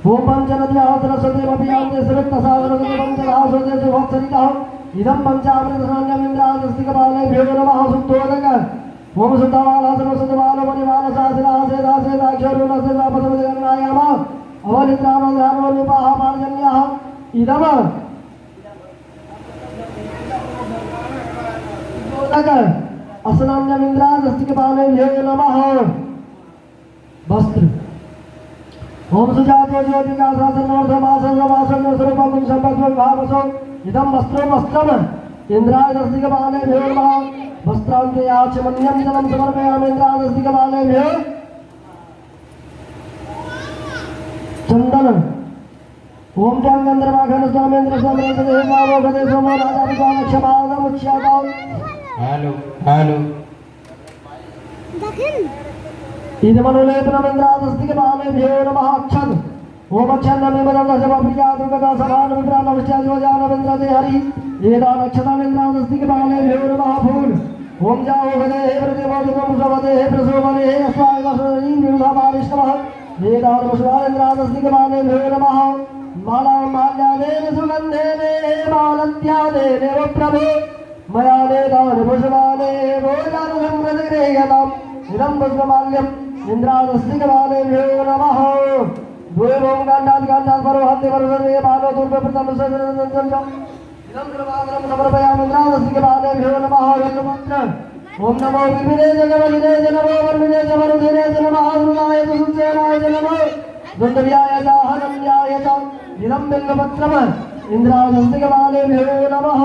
ओम पंचनद्याः सरस्वतीमभियान्ते सवित्तसागरगतिमं जलाशोदे सुभत्सरितः इदं पञ्चामृतनान्यमिन्द्राजस्तिकपालेभ्यो नमः शुद्धोदक ओम शुद्धबालः सर्वशुद्धबालमणिबालशासनासेदासेदाक्षरुणसेदापदपदिगणनायाम अवनिद्रामध्यानोरूपाः पार्जन्याः इदं शुद्धोदक असनान्यमिन्द्राजस्तिकपालेभ्यो नमः वस्त्र ओम सुजातो ज्योतिका शासनोर्धमासर्वमासन्यस्वरूपं सम्पद्वं भावसो इदं वस्त्रं वस्त्रम् इन्द्राजस्तिकपालेभ्यो नमः वस्त्रान्ते याचमन्यं जलं समर्पयामि इन्द्राजस्तिकपालेभ्यो चन्दन ओम त्वं गन्धर्वाघन स्वामेन्द्र स्वामेन्द्रदेवावो गदे सोमो राजाभिषाक्षमादमुच्यतां हेलो हेलो इदमनुलेपनमिन्द्राजस्तिकपालेभ्यो नमः अक्षत ओम अच्छन्नमिमदशमप्रियादुर्गता समानविप्राणविश्चादिवजानविन्द्रते हरि एतानक्षतामिन्द्राजस्तिकपालेभ्यो नमः फूल ओम जाओ गदे हे प्रतिमोदकं सवदे हे प्रसोमने हे अस्वागसरीन्द्रभारिष्णवः एतानवशुवालिन्द्राजस्तिकपालेभ्यो नमः मालां माल्यादेन सुगन्धेन मालत्यादेन प्रभो मया नेतानि पुष्पाणि भोजानुसंप्रतिगृह्यताम् इदं पुष्पमाल्यम् इन्द्राजस्तिकपालेभ्यो नमः भूरिभूं गाण्डात् परोहन्ति वरुसर्वे बालो दुर्गप्रतं सजनसञ्चम् इदं कृपाकरं समर्पयामि इन्द्राजस्तिकपालेभ्यो नमः वेदमन्त्र ओम नमो विभिने जगवलिने नमो वर्मिने जमरुधिने नमः आरुणाय सुसेनाय नमः दुन्दव्याय दाहनन्याय च इदं बिल्वपत्रम् इन्द्राजस्तिकपालेभ्यो नमः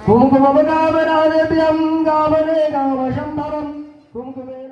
कुमकुमकामरादेभ्यं गावने गावशम्भवम् कुमकुमे